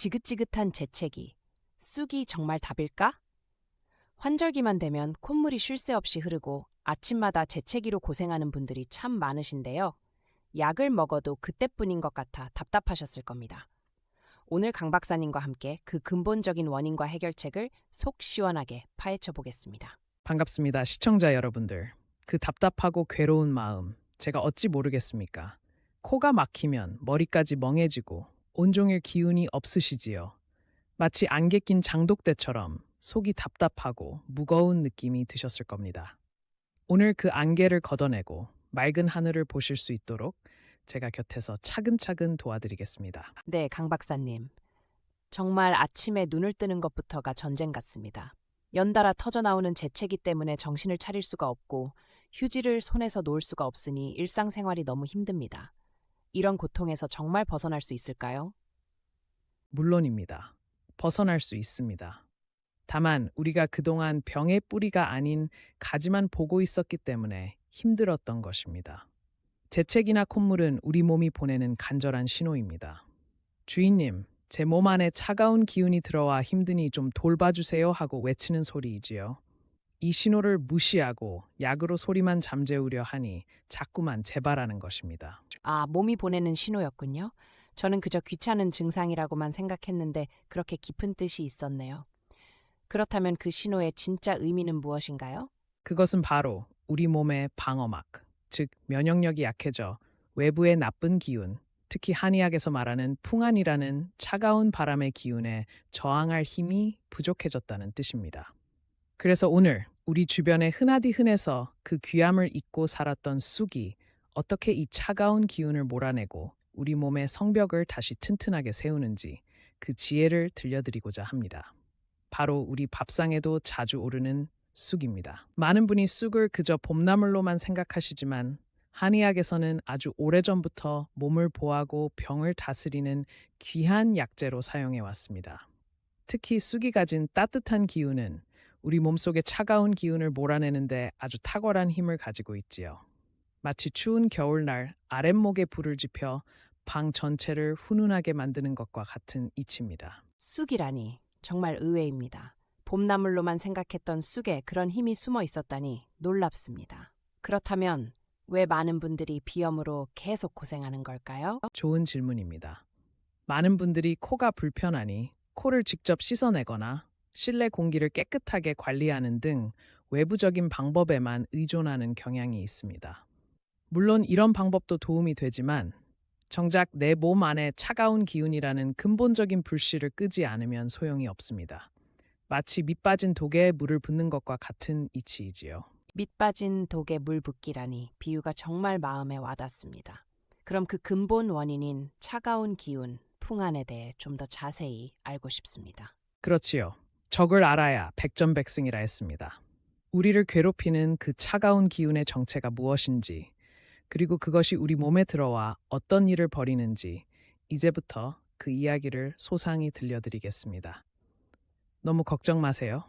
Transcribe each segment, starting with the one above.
지긋지긋한 재채기. 쑥이 정말 답일까? 환절기만 되면 콧물이 쉴 새 없이 흐르고 아침마다 재채기로 고생하는 분들이 참 많으신데요. 약을 먹어도 그때뿐인 것 같아 답답하셨을 겁니다. 오늘 강 박사님과 함께 그 근본적인 원인과 해결책을 속 시원하게 파헤쳐 보겠습니다. 반갑습니다. 시청자 여러분들. 그 답답하고 괴로운 마음, 제가 어찌 모르겠습니까? 코가 막히면 머리까지 멍해지고 온종일 기운이 없으시지요. 마치 안개 낀 장독대처럼 속이 답답하고 무거운 느낌이 드셨을 겁니다. 오늘 그 안개를 걷어내고 맑은 하늘을 보실 수 있도록 제가 곁에서 차근차근 도와드리겠습니다. 네, 강 박사님. 정말 아침에 눈을 뜨는 것부터가 전쟁 같습니다. 연달아 터져나오는 재채기 때문에 정신을 차릴 수가 없고 휴지를 손에서 놓을 수가 없으니 일상생활이 너무 힘듭니다. 이런 고통에서 정말 벗어날 수 있을까요? 물론입니다. 벗어날 수 있습니다. 다만 우리가 그동안 병의 뿌리가 아닌 가지만 보고 있었기 때문에 힘들었던 것입니다. 재채기나 콧물은 우리 몸이 보내는 간절한 신호입니다. 주인님, 제 몸 안에 차가운 기운이 들어와 힘드니 좀 돌봐주세요 하고 외치는 소리이지요. 이 신호를 무시하고 약으로 소리만 잠재우려 하니 자꾸만 재발하는 것입니다. 아, 몸이 보내는 신호였군요. 저는 그저 귀찮은 증상이라고만 생각했는데 그렇게 깊은 뜻이 있었네요. 그렇다면 그 신호의 진짜 의미는 무엇인가요? 그것은 바로 우리 몸의 방어막, 즉 면역력이 약해져 외부의 나쁜 기운, 특히 한의학에서 말하는 풍안이라는 차가운 바람의 기운에 저항할 힘이 부족해졌다는 뜻입니다. 그래서 오늘 우리 주변에 흔하디 흔해서 그 귀함을 잊고 살았던 쑥이 어떻게 이 차가운 기운을 몰아내고 우리 몸의 성벽을 다시 튼튼하게 세우는지 그 지혜를 들려드리고자 합니다. 바로 우리 밥상에도 자주 오르는 쑥입니다. 많은 분이 쑥을 그저 봄나물로만 생각하시지만 한의학에서는 아주 오래전부터 몸을 보하고 병을 다스리는 귀한 약재로 사용해 왔습니다. 특히 쑥이 가진 따뜻한 기운은 우리 몸속의 차가운 기운을 몰아내는데 아주 탁월한 힘을 가지고 있지요. 마치 추운 겨울날 아랫목에 불을 지펴 방 전체를 훈훈하게 만드는 것과 같은 이치입니다. 쑥이라니 정말 의외입니다. 봄나물로만 생각했던 쑥에 그런 힘이 숨어 있었다니 놀랍습니다. 그렇다면 왜 많은 분들이 비염으로 계속 고생하는 걸까요? 좋은 질문입니다. 많은 분들이 코가 불편하니 코를 직접 씻어내거나 실내 공기를 깨끗하게 관리하는 등 외부적인 방법에만 의존하는 경향이 있습니다. 물론 이런 방법도 도움이 되지만 정작 내 몸 안에 차가운 기운이라는 근본적인 불씨를 끄지 않으면 소용이 없습니다. 마치 밑 빠진 독에 물을 붓는 것과 같은 이치이지요. 밑 빠진 독에 물 붓기라니 비유가 정말 마음에 와닿습니다. 그럼 그 근본 원인인 차가운 기운, 풍안에 대해 좀 더 자세히 알고 싶습니다. 그렇지요. 적을 알아야 백전백승이라 했습니다. 우리를 괴롭히는 그 차가운 기운의 정체가 무엇인지, 그리고 그것이 우리 몸에 들어와 어떤 일을 벌이는지 이제부터 그 이야기를 소상히 들려드리겠습니다. 너무 걱정 마세요.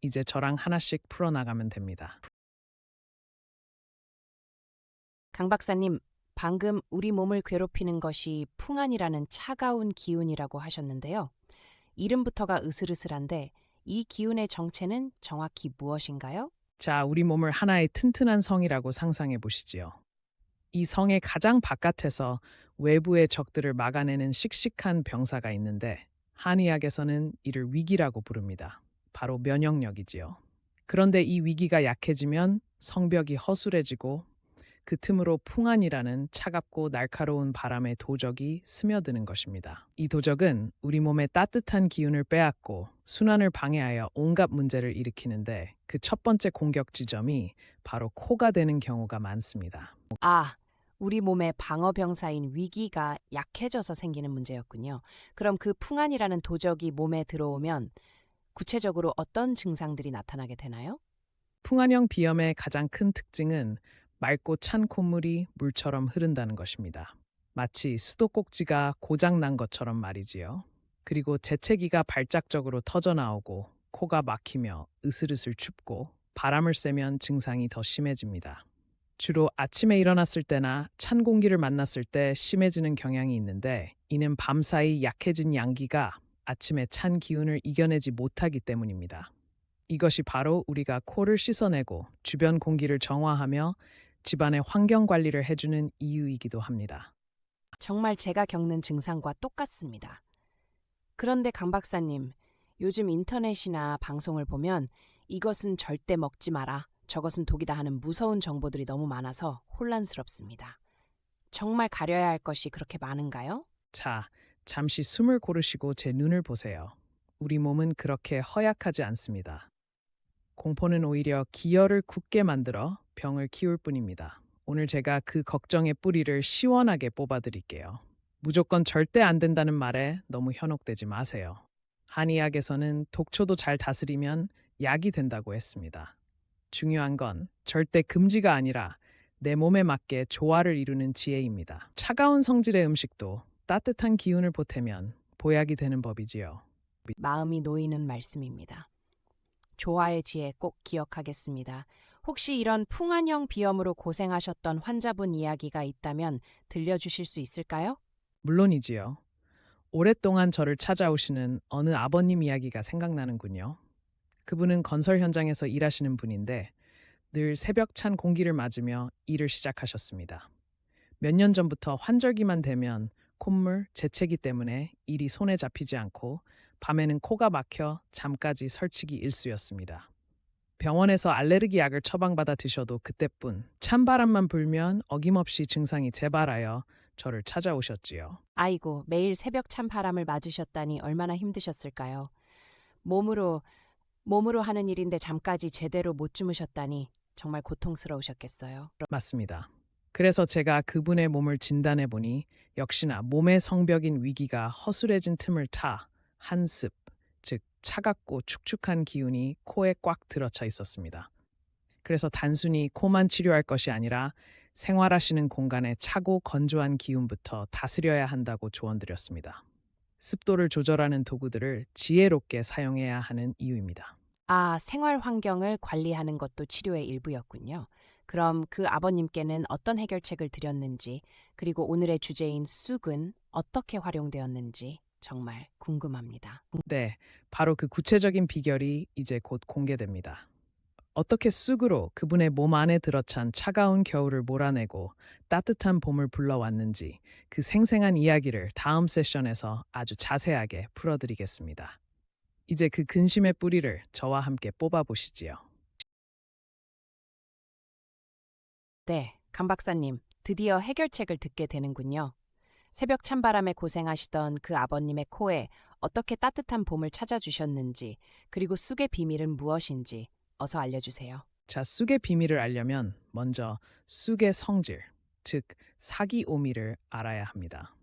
이제 저랑 하나씩 풀어나가면 됩니다. 강 박사님, 방금 우리 몸을 괴롭히는 것이 풍안이라는 차가운 기운이라고 하셨는데요. 이름부터가 으슬으슬한데 이 기운의 정체는 정확히 무엇인가요? 자, 우리 몸을 하나의 튼튼한 성이라고 상상해 보시지요. 이 성의 가장 바깥에서 외부의 적들을 막아내는 씩씩한 병사가 있는데 한의학에서는 이를 위기라고 부릅니다. 바로 면역력이지요. 그런데 이 위기가 약해지면 성벽이 허술해지고 그 틈으로 풍안이라는 차갑고 날카로운 바람의 도적이 스며드는 것입니다. 이 도적은 우리 몸의 따뜻한 기운을 빼앗고 순환을 방해하여 온갖 문제를 일으키는데 그 첫 번째 공격 지점이 바로 코가 되는 경우가 많습니다. 아, 우리 몸의 방어병사인 위기가 약해져서 생기는 문제였군요. 그럼 그 풍안이라는 도적이 몸에 들어오면 구체적으로 어떤 증상들이 나타나게 되나요? 풍안형 비염의 가장 큰 특징은 맑고 찬 콧물이 물처럼 흐른다는 것입니다. 마치 수도꼭지가 고장난 것처럼 말이지요. 그리고 재채기가 발작적으로 터져나오고 코가 막히며 으슬으슬 춥고 바람을 쐬면 증상이 더 심해집니다. 주로 아침에 일어났을 때나 찬 공기를 만났을 때 심해지는 경향이 있는데 이는 밤사이 약해진 양기가 아침에 찬 기운을 이겨내지 못하기 때문입니다. 이것이 바로 우리가 코를 씻어내고 주변 공기를 정화하며 집안의 환경 관리를 해주는 이유이기도 합니다. 정말 제가 겪는 증상과 똑같습니다. 그런데 강 박사님, 요즘 인터넷이나 방송을 보면 이것은 절대 먹지 마라, 저것은 독이다 하는 무서운 정보들이 너무 많아서 혼란스럽습니다. 정말 가려야 할 것이 그렇게 많은가요? 자, 잠시 숨을 고르시고 제 눈을 보세요. 우리 몸은 그렇게 허약하지 않습니다. 공포는 오히려 기혈을 굳게 만들어 병을 키울 뿐입니다. 오늘 제가 그 걱정의 뿌리를 시원하게 뽑아드릴게요. 무조건 절대 안 된다는 말에 너무 현혹되지 마세요. 한의학에서는 독초도 잘 다스리면 약이 된다고 했습니다. 중요한 건 절대 금지가 아니라 내 몸에 맞게 조화를 이루는 지혜입니다. 차가운 성질의 음식도 따뜻한 기운을 보태면 보약이 되는 법이지요. 마음이 놓이는 말씀입니다. 조화의 지혜 꼭 기억하겠습니다. 혹시 이런 풍한형 비염으로 고생하셨던 환자분 이야기가 있다면 들려주실 수 있을까요? 물론이지요. 오랫동안 저를 찾아오시는 어느 아버님 이야기가 생각나는군요. 그분은 건설 현장에서 일하시는 분인데 늘 새벽 찬 공기를 맞으며 일을 시작하셨습니다. 몇 년 전부터 환절기만 되면 콧물, 재채기 때문에 일이 손에 잡히지 않고 밤에는 코가 막혀 잠까지 설치기 일쑤였습니다. 병원에서 알레르기 약을 처방받아 드셔도 그때뿐 찬바람만 불면 어김없이 증상이 재발하여 저를 찾아오셨지요. 아이고, 매일 새벽 찬 바람을 맞으셨다니 얼마나 힘드셨을까요? 몸으로, 몸으로 하는 일인데 잠까지 제대로 못 주무셨다니 정말 고통스러우셨겠어요. 맞습니다. 그래서 제가 그분의 몸을 진단해 보니 역시나 몸의 성벽인 위기가 허술해진 틈을 타 한습, 즉 차갑고 축축한 기운이 코에 꽉 들어차 있었습니다. 그래서 단순히 코만 치료할 것이 아니라 생활하시는 공간의 차고 건조한 기운부터 다스려야 한다고 조언드렸습니다. 습도를 조절하는 도구들을 지혜롭게 사용해야 하는 이유입니다. 아, 생활 환경을 관리하는 것도 치료의 일부였군요. 그럼 그 아버님께는 어떤 해결책을 드렸는지, 그리고 오늘의 주제인 쑥은 어떻게 활용되었는지 정말 궁금합니다. 네, 바로 그 구체적인 비결이 이제 곧 공개됩니다. 어떻게 쑥으로 그분의 몸 안에 들어찬 차가운 겨울을 몰아내고 따뜻한 봄을 불러왔는지 그 생생한 이야기를 다음 세션에서 아주 자세하게 풀어드리겠습니다. 이제 그 근심의 뿌리를 저와 함께 뽑아보시지요. 네, 강 박사님, 드디어 해결책을 듣게 되는군요. 새벽 찬바람에 고생하시던 그 아버님의 코에 어떻게 따뜻한 봄을 찾아주셨는지, 그리고 쑥의 비밀은 무엇인지 어서 알려주세요. 자, 쑥의 비밀을 알려면 먼저 쑥의 성질, 즉 사기오미를 알아야 합니다.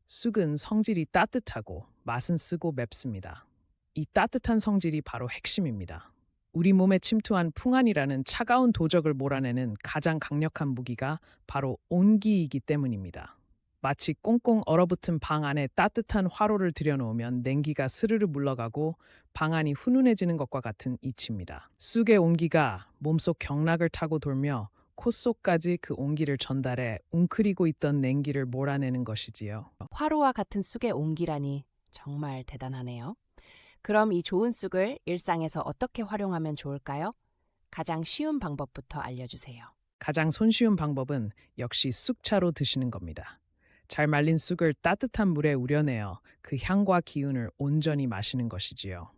쑥은 성질이 따뜻하고 맛은 쓰고 맵습니다. 이 따뜻한 성질이 바로 핵심입니다. 우리 몸에 침투한 풍한이라는 차가운 도적을 몰아내는 가장 강력한 무기가 바로 온기이기 때문입니다. 마치 꽁꽁 얼어붙은 방 안에 따뜻한 화로를 들여놓으면 냉기가 스르르 물러가고 방 안이 훈훈해지는 것과 같은 이치입니다. 쑥의 온기가 몸속 경락을 타고 돌며 콧속까지 그 온기를 전달해 웅크리고 있던 냉기를 몰아내는 것이지요. 화로와 같은 쑥의 온기라니 정말 대단하네요. 그럼 이 좋은 쑥을 일상에서 어떻게 활용하면 좋을까요? 가장 쉬운 방법부터 알려주세요. 가장 손쉬운 방법은 역시 쑥차로 드시는 겁니다. 잘 말린 쑥을 따뜻한 물에 우려내어 그 향과 기운을 온전히 마시는 것이지요.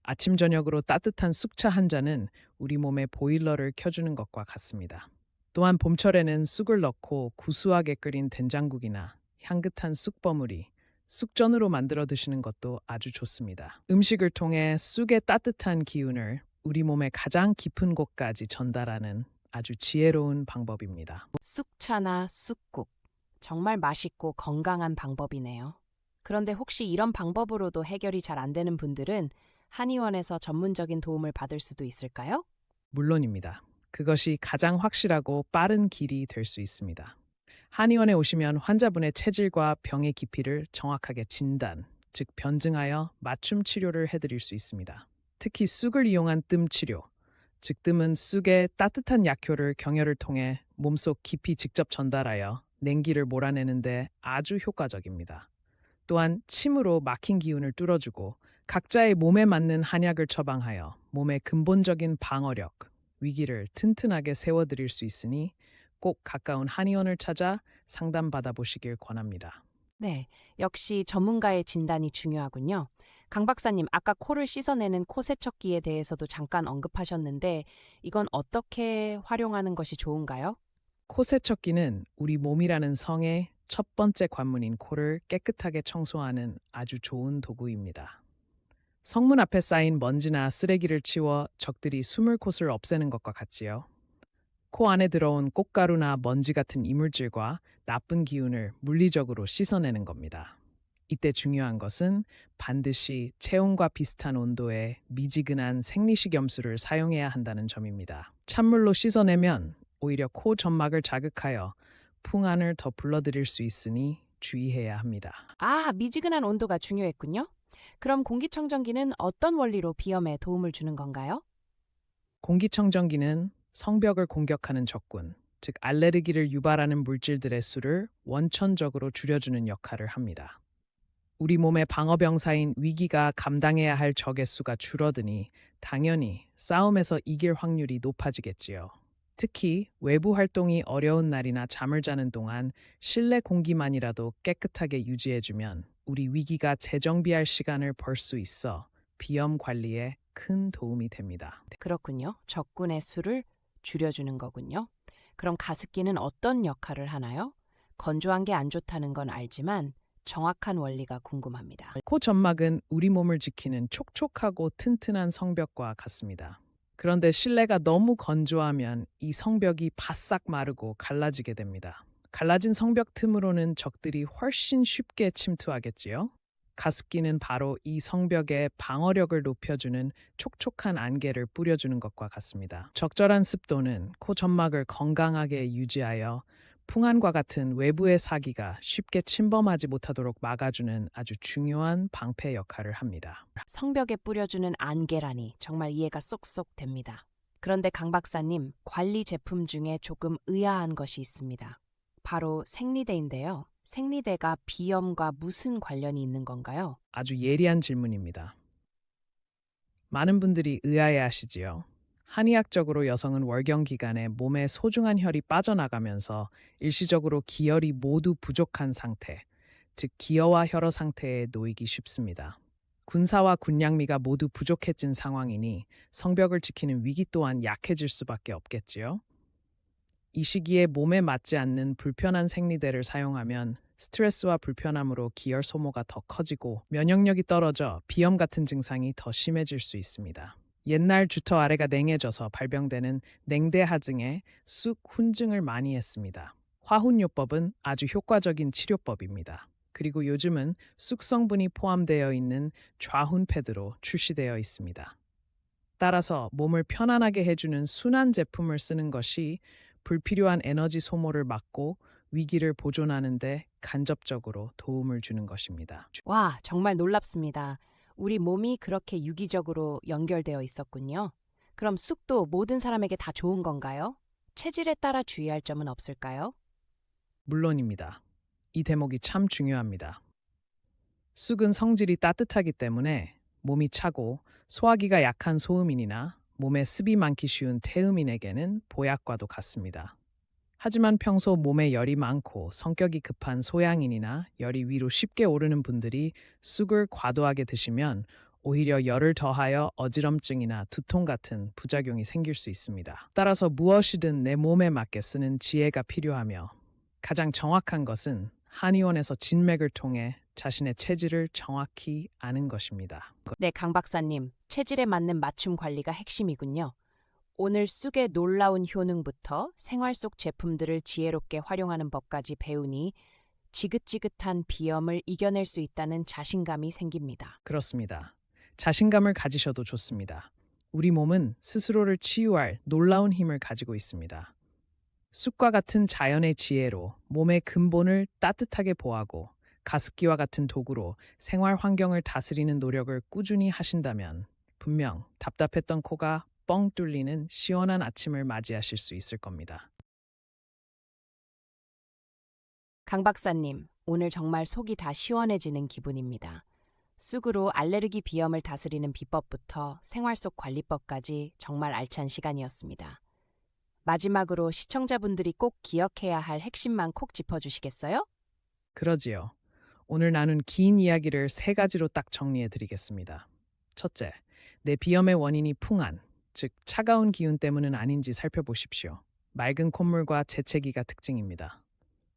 아침 저녁으로 따뜻한 쑥차 한 잔은 우리 몸의 보일러를 켜주는 것과 같습니다. 또한 봄철에는 쑥을 넣고 구수하게 끓인 된장국이나 향긋한 쑥버무리, 쑥전으로 만들어 드시는 것도 아주 좋습니다. 음식을 통해 쑥의 따뜻한 기운을 우리 몸의 가장 깊은 곳까지 전달하는 아주 지혜로운 방법입니다. 쑥차나 쑥국. 정말 맛있고 건강한 방법이네요. 그런데 혹시 이런 방법으로도 해결이 잘 안 되는 분들은 한의원에서 전문적인 도움을 받을 수도 있을까요? 물론입니다. 그것이 가장 확실하고 빠른 길이 될 수 있습니다. 한의원에 오시면 환자분의 체질과 병의 깊이를 정확하게 진단, 즉 변증하여 맞춤 치료를 해드릴 수 있습니다. 특히 쑥을 이용한 뜸 치료, 즉 뜸은 쑥의 따뜻한 약효를 경혈을 통해 몸속 깊이 직접 전달하여 냉기를 몰아내는데 아주 효과적입니다. 또한 침으로 막힌 기운을 뚫어주고 각자의 몸에 맞는 한약을 처방하여 몸의 근본적인 방어력, 위기를 튼튼하게 세워드릴 수 있으니 꼭 가까운 한의원을 찾아 상담받아 보시길 권합니다. 네, 역시 전문가의 진단이 중요하군요. 강 박사님, 아까 코를 씻어내는 코 세척기에 대해서도 잠깐 언급하셨는데 이건 어떻게 활용하는 것이 좋은가요? 코 세척기는 우리 몸이라는 성의 첫 번째 관문인 코를 깨끗하게 청소하는 아주 좋은 도구입니다. 성문 앞에 쌓인 먼지나 쓰레기를 치워 적들이 숨을 곳을 없애는 것과 같지요. 코 안에 들어온 꽃가루나 먼지 같은 이물질과 나쁜 기운을 물리적으로 씻어내는 겁니다. 이때 중요한 것은 반드시 체온과 비슷한 온도의 미지근한 생리식염수를 사용해야 한다는 점입니다. 찬물로 씻어내면 오히려 코 점막을 자극하여 풍안을 더 불러들일 수 있으니 주의해야 합니다. 아, 미지근한 온도가 중요했군요. 그럼 공기청정기는 어떤 원리로 비염에 도움을 주는 건가요? 공기청정기는 성벽을 공격하는 적군, 즉 알레르기를 유발하는 물질들의 수를 원천적으로 줄여주는 역할을 합니다. 우리 몸의 방어병사인 위기가 감당해야 할 적의 수가 줄어드니 당연히 싸움에서 이길 확률이 높아지겠지요. 특히 외부 활동이 어려운 날이나 잠을 자는 동안 실내 공기만이라도 깨끗하게 유지해주면 우리 위기가 재정비할 시간을 벌 수 있어 비염 관리에 큰 도움이 됩니다. 그렇군요. 적군의 수를 줄여주는 거군요. 그럼 가습기는 어떤 역할을 하나요? 건조한 게 안 좋다는 건 알지만 정확한 원리가 궁금합니다. 코 점막은 우리 몸을 지키는 촉촉하고 튼튼한 성벽과 같습니다. 그런데 실내가 너무 건조하면 이 성벽이 바싹 마르고 갈라지게 됩니다. 갈라진 성벽 틈으로는 적들이 훨씬 쉽게 침투하겠지요. 가습기는 바로 이 성벽의 방어력을 높여주는 촉촉한 안개를 뿌려주는 것과 같습니다. 적절한 습도는 코 점막을 건강하게 유지하여 풍안과 같은 외부의 사기가 쉽게 침범하지 못하도록 막아주는 아주 중요한 방패 역할을 합니다. 성벽에 뿌려주는 안개라니 정말 이해가 쏙쏙 됩니다. 그런데 강 박사님, 관리 제품 중에 조금 의아한 것이 있습니다. 바로 생리대인데요. 생리대가 비염과 무슨 관련이 있는 건가요? 아주 예리한 질문입니다. 많은 분들이 의아해하시지요. 한의학적으로 여성은 월경 기간에 몸의 소중한 혈이 빠져나가면서 일시적으로 기혈이 모두 부족한 상태, 즉 기여와 혈어 상태에 놓이기 쉽습니다. 군사와 군량미가 모두 부족해진 상황이니 성벽을 지키는 위기 또한 약해질 수밖에 없겠지요. 이 시기에 몸에 맞지 않는 불편한 생리대를 사용하면 스트레스와 불편함으로 기혈 소모가 더 커지고 면역력이 떨어져 비염 같은 증상이 더 심해질 수 있습니다. 옛날 주터 아래가 냉해져서 발병되는 냉대하증에 쑥 훈증을 많이 했습니다. 화훈요법은 아주 효과적인 치료법입니다. 그리고 요즘은 쑥 성분이 포함되어 있는 좌훈 패드로 출시되어 있습니다. 따라서 몸을 편안하게 해주는 순한 제품을 쓰는 것이 불필요한 에너지 소모를 막고 위기를 보존하는 데 간접적으로 도움을 주는 것입니다. 와, 정말 놀랍습니다. 우리 몸이 그렇게 유기적으로 연결되어 있었군요. 그럼 쑥도 모든 사람에게 다 좋은 건가요? 체질에 따라 주의할 점은 없을까요? 물론입니다. 이 대목이 참 중요합니다. 쑥은 성질이 따뜻하기 때문에 몸이 차고 소화기가 약한 소음인이나 몸에 습이 많기 쉬운 태음인에게는 보약과도 같습니다. 하지만 평소 몸에 열이 많고 성격이 급한 소양인이나 열이 위로 쉽게 오르는 분들이 쑥을 과도하게 드시면 오히려 열을 더하여 어지럼증이나 두통 같은 부작용이 생길 수 있습니다. 따라서 무엇이든 내 몸에 맞게 쓰는 지혜가 필요하며 가장 정확한 것은 한의원에서 진맥을 통해 자신의 체질을 정확히 아는 것입니다. 네, 강 박사님, 체질에 맞는 맞춤 관리가 핵심이군요. 오늘 쑥의 놀라운 효능부터 생활 속 제품들을 지혜롭게 활용하는 법까지 배우니 지긋지긋한 비염을 이겨낼 수 있다는 자신감이 생깁니다. 그렇습니다. 자신감을 가지셔도 좋습니다. 우리 몸은 스스로를 치유할 놀라운 힘을 가지고 있습니다. 쑥과 같은 자연의 지혜로 몸의 근본을 따뜻하게 보호하고 가습기와 같은 도구로 생활 환경을 다스리는 노력을 꾸준히 하신다면 분명 답답했던 코가 뻥 뚫리는 시원한 아침을 맞이하실 수 있을 겁니다. 강 박사님, 오늘 정말 속이 다 시원해지는 기분입니다. 쑥으로 알레르기 비염을 다스리는 비법부터 생활 속 관리법까지 정말 알찬 시간이었습니다. 마지막으로 시청자분들이 꼭 기억해야 할 핵심만 콕 짚어주시겠어요? 그러지요. 오늘 나눈 긴 이야기를 세 가지로 딱 정리해 드리겠습니다. 첫째, 내 비염의 원인이 풍한, 즉 차가운 기운 때문은 아닌지 살펴보십시오. 맑은 콧물과 재채기가 특징입니다.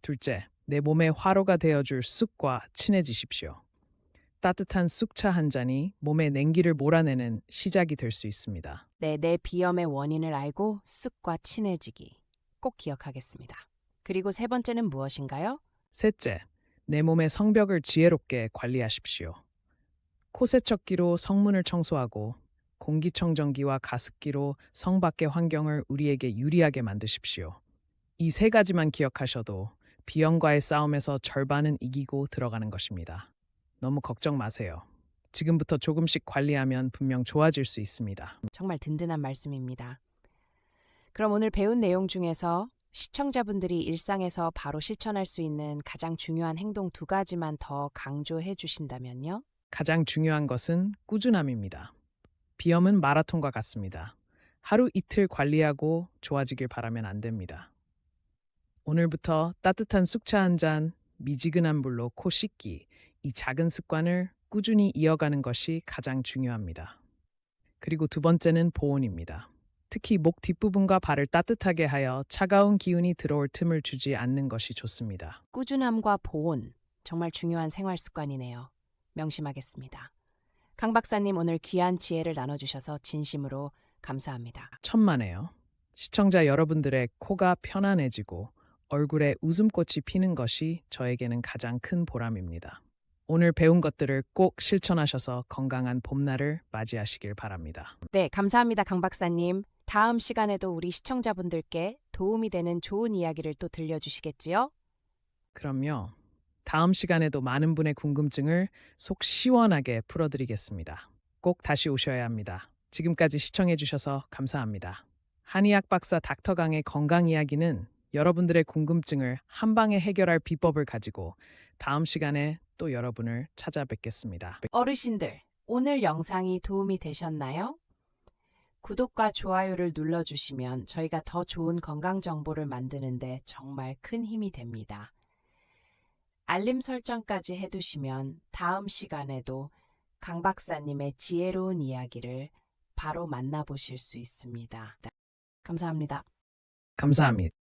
둘째, 내 몸에 화로가 되어줄 쑥과 친해지십시오. 따뜻한 쑥차 한 잔이 몸의 냉기를 몰아내는 시작이 될 수 있습니다. 네, 내 비염의 원인을 알고 쑥과 친해지기. 꼭 기억하겠습니다. 그리고 세 번째는 무엇인가요? 셋째, 내 몸의 성벽을 지혜롭게 관리하십시오. 코세척기로 성문을 청소하고 공기청정기와 가습기로 성 밖의 환경을 우리에게 유리하게 만드십시오. 이 세 가지만 기억하셔도 비염과의 싸움에서 절반은 이기고 들어가는 것입니다. 너무 걱정 마세요. 지금부터 조금씩 관리하면 분명 좋아질 수 있습니다. 정말 든든한 말씀입니다. 그럼 오늘 배운 내용 중에서 시청자분들이 일상에서 바로 실천할 수 있는 가장 중요한 행동 두 가지만 더 강조해 주신다면요? 가장 중요한 것은 꾸준함입니다. 비염은 마라톤과 같습니다. 하루 이틀 관리하고 좋아지길 바라면 안 됩니다. 오늘부터 따뜻한 쑥차 한 잔, 미지근한 물로 코 씻기, 이 작은 습관을 꾸준히 이어가는 것이 가장 중요합니다. 그리고 두 번째는 보온입니다. 특히 목 뒷부분과 발을 따뜻하게 하여 차가운 기운이 들어올 틈을 주지 않는 것이 좋습니다. 꾸준함과 보온, 정말 중요한 생활 습관이네요. 명심하겠습니다. 강 박사님 오늘 귀한 지혜를 나눠주셔서 진심으로 감사합니다. 천만에요. 시청자 여러분들의 코가 편안해지고 얼굴에 웃음꽃이 피는 것이 저에게는 가장 큰 보람입니다. 오늘 배운 것들을 꼭 실천하셔서 건강한 봄날을 맞이하시길 바랍니다. 네, 감사합니다, 강 박사님. 다음 시간에도 우리 시청자분들께 도움이 되는 좋은 이야기를 또 들려주시겠지요? 그럼요. 다음 시간에도 많은 분의 궁금증을 속 시원하게 풀어드리겠습니다. 꼭 다시 오셔야 합니다. 지금까지 시청해주셔서 감사합니다. 한의학 박사 닥터 강의 건강 이야기는 여러분들의 궁금증을 한 방에 해결할 비법을 가지고 다음 시간에 또 여러분을 찾아뵙겠습니다. 어르신들, 오늘 영상이 도움이 되셨나요? 구독과 좋아요를 눌러주시면 저희가 더 좋은 건강 정보를 만드는데 정말 큰 힘이 됩니다. 알림 설정까지 해두시면 다음 시간에도 강 박사님의 지혜로운 이야기를 바로 만나보실 수 있습니다. 감사합니다. 감사합니다.